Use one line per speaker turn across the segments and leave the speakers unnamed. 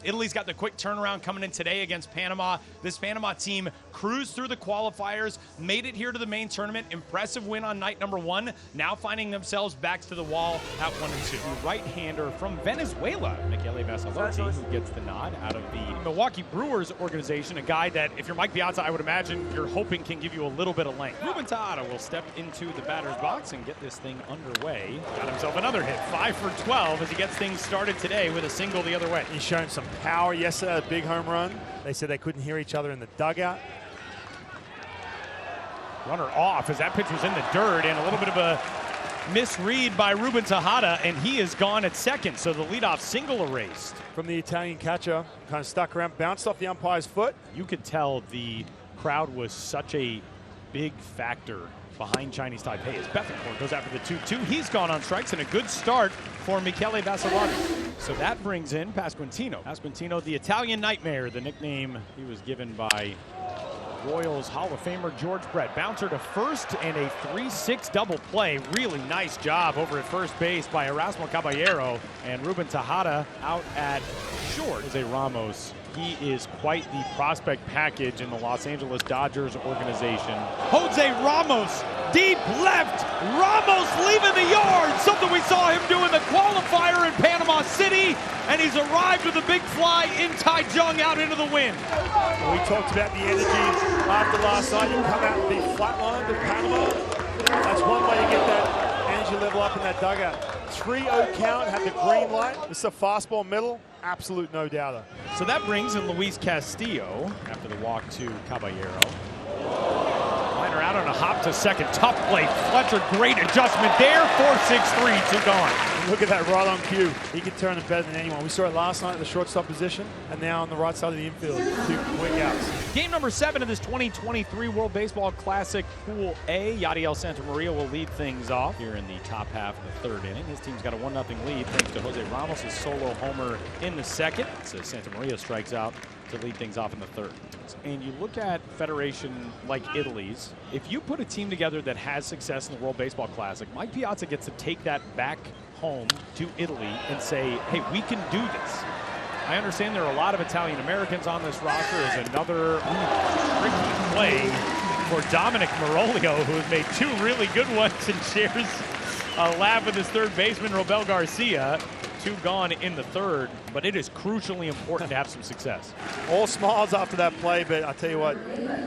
Italy's got the quick turnaround coming in today against Panama. This Panama team cruised through the qualifiers, made it here to the main tournament. Impressive win on night number 1. Now finding themselves back to the wall at 1-2.
The right-hander from Venezuela, Michele Vassalotti, who gets the nod out of the Milwaukee Brewers organization, a guy that, if you're Mike Piazza, I would imagine you're hoping can give you a little bit of length. Ruben Tejada will step into the batter's box and get this thing underway. Got himself another hit, 5 for 12 as he gets things started today with a single the other way.
He's shown some power yesterday, a big home run. They said they couldn't hear each other in the dugout.
Runner off as that pitch was in the dirt, and a little bit of a misread by Ruben Tejada, and he is gone at second, so the leadoff single erased.
From the Italian catcher, kind of stuck around, bounced off the umpire's foot.
You could tell the crowd was such a big factor behind Chinese Taipei as Bethencourt goes after the 2-2. He's gone on strikes, and a good start for Michele Vassalotti. So that brings in Pasquantino. Pasquantino, the Italian nightmare, the nickname he was given by Royals Hall of Famer George Brett. Bouncer to first and a 3-6 double play. Really nice job over at first base by Erasmo Caballero. And Ruben Tejada out at short. Jose Ramos, he is quite the prospect package in the Los Angeles Dodgers organization. Jose Ramos, deep left. Ramos leaving the yard. Something we saw him do in the qualifier in Panama City. And he's arrived with a big fly in Taichung out into the wind.
We talked about the energy after last night. You come out and be flatlined in Panama. That's one way to get that energy level up in that dugout. 3-0 count, had the green light. This is a fastball middle, absolute no doubter.
So that brings in Luis Castillo after the walk to Caballero. Liner out on a hop to second. Tough play. Fletcher, great adjustment there. 4-6-3, 2 gone.
And look at that right on cue. He can turn it better than anyone. We saw it last night at the shortstop position, and now on the right side of the infield. 2 quick outs.
Game number 7 of this 2023 World Baseball Classic Pool A. Yadiel Santamaria will lead things off here in the top half of the 3rd inning. His team's got a 1-0 lead thanks to Jose Ramos' solo homer in the 2nd. So Santamaria strikes out to lead things off in the 3rd. And you look at federation like Italy's, if you put a team together that has success in the World Baseball Classic, Mike Piazza gets to take that back home to Italy and say, hey, we can do this. I understand there are a lot of Italian Americans on this roster. As another tricky play for Dominic Marolio, who has made 2 really good ones and shares a laugh with his 3rd baseman, Robel Garcia. 2 gone in the 3rd, but it is crucially important to have some success.
All smiles after that play, but I tell you what,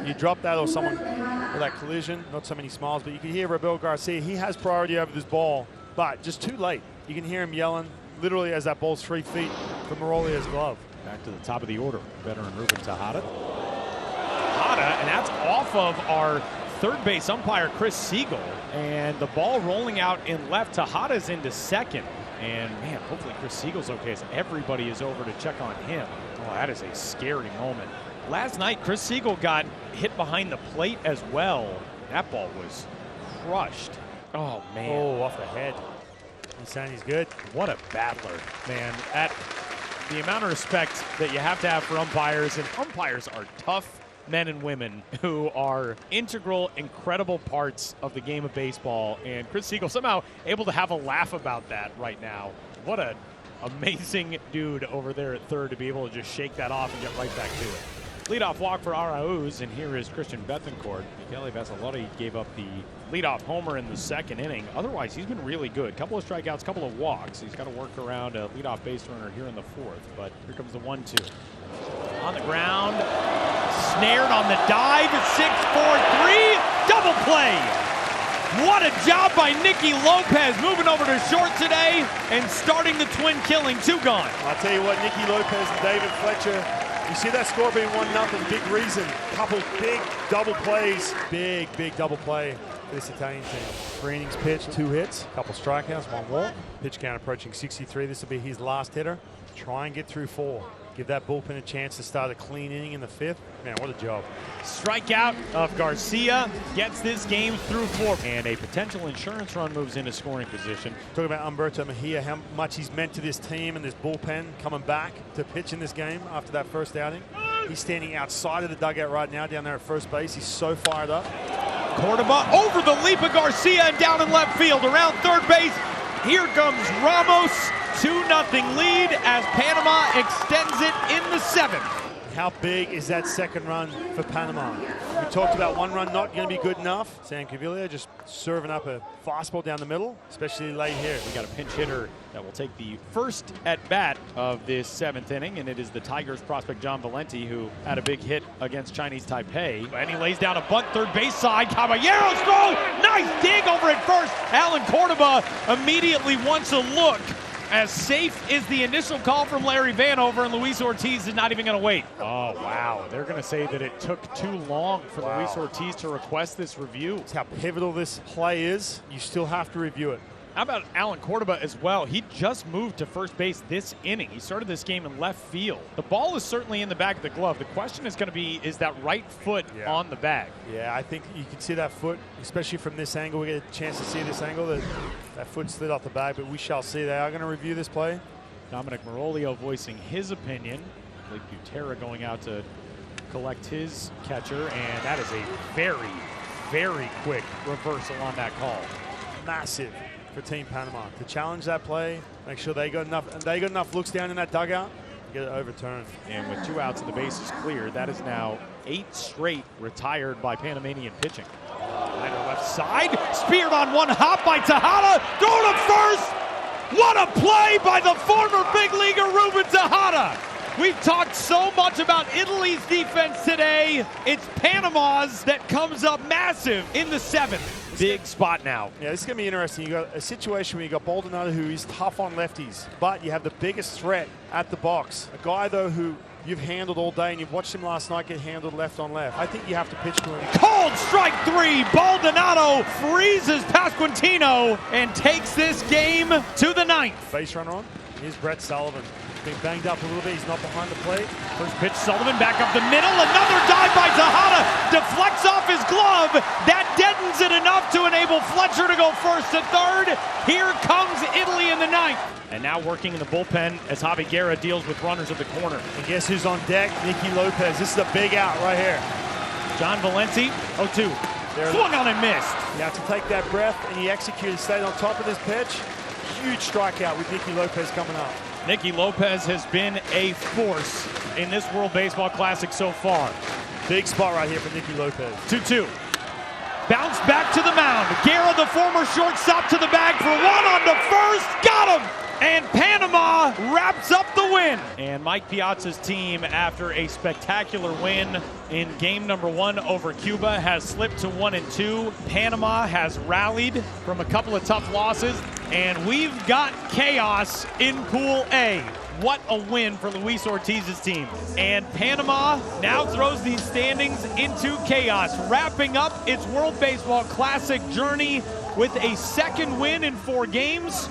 you drop that or someone with that collision, not so many smiles, but you can hear Robel Garcia, he has priority over this ball, but just too late. You can hear him yelling, literally as that ball's 3 feet from Marolio's glove.
Back to the top of the order, veteran Ruben Tejada. And that's off of our 3rd base umpire, Chris Siegel, and the ball rolling out in left. Tejada's into 2nd. And, man, hopefully Chris Siegel's okay as everybody is over to check on him. Oh, that is a scary moment. Last night, Chris Siegel got hit behind the plate as well. That ball was crushed. Oh, man.
Oh, off the head. He's saying he's good.
What a battler, man. The amount of respect that you have to have for umpires, and umpires are tough men and women who are integral, incredible parts of the game of baseball. And Chris Siegel somehow able to have a laugh about that right now. What an amazing dude over there at 3rd to be able to just shake that off and get right back to it. Leadoff walk for Arauz, and here is Christian Bethencourt. Michele Vassalotti gave up the leadoff homer in the 2nd inning. Otherwise, he's been really good. Couple of strikeouts, couple of walks. He's got to work around a leadoff base runner here in the 4th, but here comes the 1-2. On the ground, snared on the dive, 6-4-3, double play. What a job by Nicky Lopez, moving over to short today and starting the twin killing. 2 gone.
I'll tell you what, Nicky Lopez and David Fletcher, you see that score being 1-0, big reason. Couple big double plays. Big double play for this Italian team. 3 innings pitched, 2 hits, couple strikeouts, 1 walk. Pitch count approaching 63. This will be his last hitter. Try and get through 4. Give that bullpen a chance to start a clean inning in the 5th. Man, what a job.
Strikeout of Garcia gets this game through 4. And a potential insurance run moves into scoring position.
Talking about Humberto Mejia, how much he's meant to this team and this bullpen coming back to pitch in this game after that first outing. He's standing outside of the dugout right now down there at first base. He's so fired up.
Cordoba over the leap of Garcia and down in left field around 3rd base. Here comes Ramos 2-0 lead as Panama extends it in the 7th.
How big is that second run for Panama? We talked about one run not going to be good enough. Sam Cavilla just serving up a fastball down the middle, especially late here.
We got a pinch hitter that will take the first at bat of this 7th inning, and it is the Tigers prospect John Valenti, who had a big hit against Chinese Taipei. And he lays down a bunt third base side. Caballero's throw, nice dig over at first. Alan Cordoba immediately wants a look, as safe is the initial call from Larry Vanover, and Luis Ortiz is not even going to wait. Oh, wow. They're going to say that it took too long for Luis Ortiz to request this review.
That's how pivotal this play is. You still have to review it.
How about Alan Cordoba as well? He just moved to first base this inning. He started this game in left field. The ball is certainly in the back of the glove. The question is going to be, is that right foot on the bag?
Yeah, I think you can see that foot, especially from this angle. We get a chance to see this angle. That foot slid off the bag, but we shall see. They are going to review this play.
Dominic Marolio voicing his opinion. Blake Butera going out to collect his catcher, and that is a very, very quick reversal on that call.
Massive for Team Panama to challenge that play, make sure they got enough looks down in that dugout to get it overturned.
And with 2 outs and the bases cleared, that is now 8 straight retired by Panamanian pitching. Liner left side, speared on one hop by Tejada, throw to first. What a play by the former big leaguer Ruben Tejada. We've talked so much about Italy's defense today. It's Panama's that comes up massive in the 7th. Big spot now.
Yeah, this is going to be interesting. You got a situation where you got Baldonado, who is tough on lefties, but you have the biggest threat at the box. A guy, though, who you've handled all day, and you've watched him last night get handled left on left. I think you have to pitch to him.
Called strike 3. Baldonado freezes Pasquantino and takes this game to the 9th.
Base runner on. Here's Brett Sullivan. Been banged up a little bit. He's not behind the plate.
First pitch, Sullivan back up the middle. Another dive by Tejada. Deflects off his glove. That deadens it enough to enable Fletcher to go first to third. Here comes Italy in the 9th. And now working in the bullpen as Javi Guerra deals with runners at the corner.
And guess who's on deck? Nicky Lopez. This is a big out right here.
John Valenti, 0-2. Swung on and missed.
You have to take that breath, and he executed, stayed on top of this pitch. Huge strikeout with Nicky Lopez coming up.
Nicky Lopez has been a force in this World Baseball Classic so far.
Big spot right here for Nicky Lopez.
2-2. Bounce back to the mound. Guerra, the former shortstop, to the bag for one on the first. Got him! And Panama wraps up the win. And Mike Piazza's team, after a spectacular win in game number 1 over Cuba, has slipped to 1-2. Panama has rallied from a couple of tough losses, and we've got chaos in Pool A. What a win for Luis Ortiz's team. And Panama now throws these standings into chaos, wrapping up its World Baseball Classic journey with a second win in 4 games.